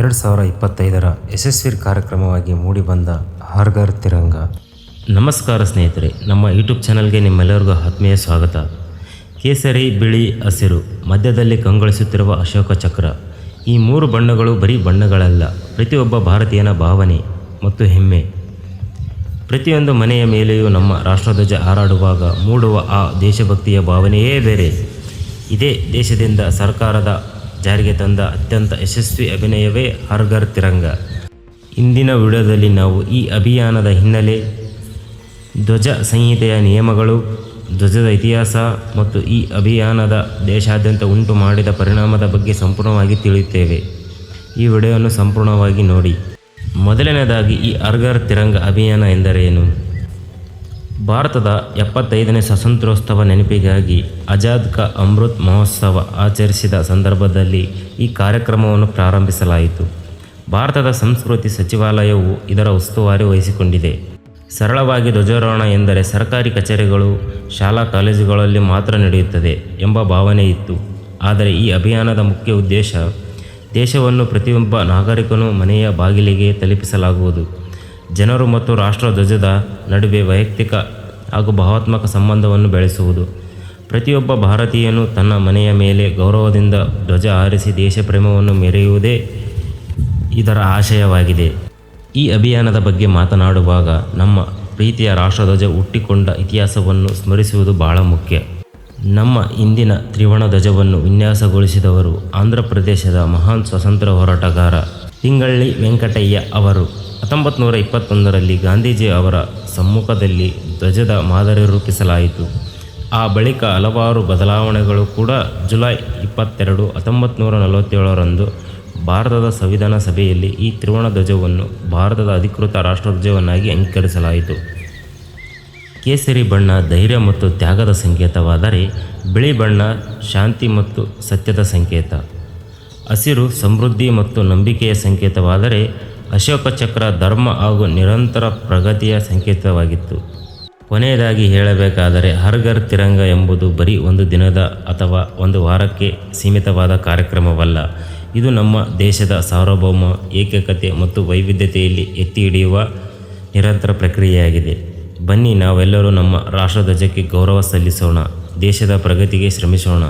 2025ರ ಯಶಸ್ವಿ ಕಾರ್ಯಕ್ರಮವಾಗಿ ಮೂಡಿಬಂದ ಹರ್ ಘರ್ ತಿರಂಗ. ನಮಸ್ಕಾರ ಸ್ನೇಹಿತರೆ, ನಮ್ಮ ಯೂಟ್ಯೂಬ್ ಚಾನಲ್ಗೆ ನಿಮ್ಮೆಲ್ಲರಿಗೂ ಆತ್ಮೀಯ ಸ್ವಾಗತ. ಕೇಸರಿ, ಬಿಳಿ, ಹಸಿರು, ಮಧ್ಯದಲ್ಲಿ ಕಂಗೊಳಿಸುತ್ತಿರುವ ಅಶೋಕ ಚಕ್ರ. ಈ ಮೂರು ಬಣ್ಣಗಳು ಬರೀ ಬಣ್ಣಗಳಲ್ಲ, ಪ್ರತಿಯೊಬ್ಬ ಭಾರತೀಯನ ಭಾವನೆ ಮತ್ತು ಹೆಮ್ಮೆ. ಪ್ರತಿಯೊಂದು ಮನೆಯ ಮೇಲೆಯೂ ನಮ್ಮ ರಾಷ್ಟ್ರಧ್ವಜ ಹಾರಾಡುವಾಗ ಮೂಡುವ ಆ ದೇಶಭಕ್ತಿಯ ಭಾವನೆಯೇ ಬೇರೆ. ಇದೇ ದೇಶದಿಂದ ಸರ್ಕಾರದ ಜಾರಿಗೆ ತಂದ ಅತ್ಯಂತ ಯಶಸ್ವಿ ಅಭಿನಯವೇ ಹರ್ ಘರ್ ತಿರಂಗ. ಇಂದಿನ ವಿಡಿಯೋದಲ್ಲಿ ನಾವು ಈ ಅಭಿಯಾನದ ಹಿನ್ನೆಲೆ, ಧ್ವಜ ಸಂಹಿತೆಯ ನಿಯಮಗಳು, ಧ್ವಜದ ಇತಿಹಾಸ ಮತ್ತು ಈ ಅಭಿಯಾನದ ದೇಶಾದ್ಯಂತ ಉಂಟು ಮಾಡಿದ ಪರಿಣಾಮದ ಬಗ್ಗೆ ಸಂಪೂರ್ಣವಾಗಿ ತಿಳಿಯುತ್ತೇವೆ. ಈ ವಿಡಿಯೋವನ್ನು ಸಂಪೂರ್ಣವಾಗಿ ನೋಡಿ. ಮೊದಲನೇದಾಗಿ, ಈ ಹರ್ ಘರ್ ತಿರಂಗ ಅಭಿಯಾನ ಎಂದರೇನು? ಭಾರತದ 75ನೇ ಸ್ವಾತಂತ್ರ್ಯೋತ್ಸವ ನೆನಪಿಗಾಗಿ ಆಜಾದ್ ಕಾ ಅಮೃತ್ ಮಹೋತ್ಸವ ಆಚರಿಸಿದ ಸಂದರ್ಭದಲ್ಲಿ ಈ ಕಾರ್ಯಕ್ರಮವನ್ನು ಪ್ರಾರಂಭಿಸಲಾಯಿತು. ಭಾರತದ ಸಂಸ್ಕೃತಿ ಸಚಿವಾಲಯವು ಇದರ ಉಸ್ತುವಾರಿ ವಹಿಸಿಕೊಂಡಿದೆ. ಸರಳವಾಗಿ, ಧ್ವಜಾರೋಹಣ ಎಂದರೆ ಸರ್ಕಾರಿ ಕಚೇರಿಗಳು, ಶಾಲಾ ಕಾಲೇಜುಗಳಲ್ಲಿ ಮಾತ್ರ ನಡೆಯುತ್ತದೆ ಎಂಬ ಭಾವನೆ ಇತ್ತು. ಆದರೆ ಈ ಅಭಿಯಾನದ ಮುಖ್ಯ ಉದ್ದೇಶ, ದೇಶವನ್ನು ಪ್ರತಿಯೊಬ್ಬ ನಾಗರಿಕನೂ ಮನೆಯ ಬಾಗಿಲಿಗೆ ತಲುಪಿಸಲಾಗುವುದು. ಜನರು ಮತ್ತು ರಾಷ್ಟ್ರಧ್ವಜದ ನಡುವೆ ವೈಯಕ್ತಿಕ ಹಾಗೂ ಭಾವನಾತ್ಮಕ ಸಂಬಂಧವನ್ನು ಬೆಳೆಸುವುದು. ಪ್ರತಿಯೊಬ್ಬ ಭಾರತೀಯನು ತನ್ನ ಮನೆಯ ಮೇಲೆ ಗೌರವದಿಂದ ಧ್ವಜ ಹಾರಿಸಿ ದೇಶ ಪ್ರೇಮವನ್ನು ಮೆರೆಯುವುದೇ ಇದರ ಆಶಯವಾಗಿದೆ. ಈ ಅಭಿಯಾನದ ಬಗ್ಗೆ ಮಾತನಾಡುವಾಗ ನಮ್ಮ ಪ್ರೀತಿಯ ರಾಷ್ಟ್ರಧ್ವಜ ಹುಟ್ಟಿಕೊಂಡ ಇತಿಹಾಸವನ್ನು ಸ್ಮರಿಸುವುದು ಬಹಳ ಮುಖ್ಯ. ನಮ್ಮ ಇಂದಿನ ತ್ರಿವರ್ಣ ಧ್ವಜವನ್ನು ವಿನ್ಯಾಸಗೊಳಿಸಿದವರು ಆಂಧ್ರ ಪ್ರದೇಶದ ಮಹಾನ್ ಸ್ವಾತಂತ್ರ್ಯ ಹೋರಾಟಗಾರ ಪಿಂಗಳ್ಳಿ ವೆಂಕಟಯ್ಯ ಅವರು. 1921ರಲ್ಲಿ ಗಾಂಧೀಜಿ ಅವರ ಸಮ್ಮುಖದಲ್ಲಿ ಧ್ವಜದ ಮಾದರಿ ರೂಪಿಸಲಾಯಿತು. ಆ ಬಳಿಕ ಹಲವಾರು ಬದಲಾವಣೆಗಳು ಕೂಡ. ಜುಲೈ 22, 1947ರಂದು ಭಾರತದ ಸಂವಿಧಾನ ಸಭೆಯಲ್ಲಿ ಈ ತ್ರಿವರ್ಣ ಧ್ವಜವನ್ನು ಭಾರತದ ಅಧಿಕೃತ ರಾಷ್ಟ್ರಧ್ವಜವನ್ನಾಗಿ ಅಂಗೀಕರಿಸಲಾಯಿತು. ಕೇಸರಿ ಬಣ್ಣ ಧೈರ್ಯ ಮತ್ತು ತ್ಯಾಗದ ಸಂಕೇತವಾದರೆ, ಬಿಳಿ ಬಣ್ಣ ಶಾಂತಿ ಮತ್ತು ಸತ್ಯದ ಸಂಕೇತ, ಹಸಿರು ಸಮೃದ್ಧಿ ಮತ್ತು ನಂಬಿಕೆಯ ಸಂಕೇತವಾದರೆ, ಅಶೋಕ ಚಕ್ರ ಧರ್ಮ ಹಾಗೂ ನಿರಂತರ ಪ್ರಗತಿಯ ಸಂಕೇತವಾಗಿತ್ತು. ಕೊನೆಯದಾಗಿ ಹೇಳಬೇಕಾದರೆ, ಹರ್ ಘರ್ ತಿರಂಗ ಎಂಬುದು ಬರೀ ಒಂದು ದಿನದ ಅಥವಾ ಒಂದು ವಾರಕ್ಕೆ ಸೀಮಿತವಾದ ಕಾರ್ಯಕ್ರಮವಲ್ಲ. ಇದು ನಮ್ಮ ದೇಶದ ಸಾರ್ವಭೌಮ, ಏಕತೆ ಮತ್ತು ವೈವಿಧ್ಯತೆಯಲ್ಲಿ ಎತ್ತಿ ಹಿಡಿಯುವ ನಿರಂತರ ಪ್ರಕ್ರಿಯೆಯಾಗಿದೆ. ಬನ್ನಿ, ನಾವೆಲ್ಲರೂ ನಮ್ಮ ರಾಷ್ಟ್ರಧ್ವಜಕ್ಕೆ ಗೌರವ ಸಲ್ಲಿಸೋಣ, ದೇಶದ ಪ್ರಗತಿಗೆ ಶ್ರಮಿಸೋಣ.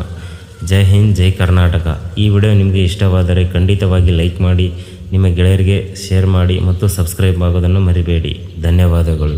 ಜೈ ಹಿಂದ್, ಜೈ ಕರ್ನಾಟಕ. ಈ ವಿಡಿಯೋ ನಿಮಗೆ ಇಷ್ಟವಾದರೆ ಖಂಡಿತವಾಗಿ ಲೈಕ್ ಮಾಡಿ, ನಿಮ್ಮ ಗೆಳೆಯರಿಗೆ ಶೇರ್ ಮಾಡಿ ಮತ್ತು ಸಬ್ಸ್ಕ್ರೈಬ್ ಆಗೋದನ್ನು ಮರಿಬೇಡಿ. ಧನ್ಯವಾದಗಳು.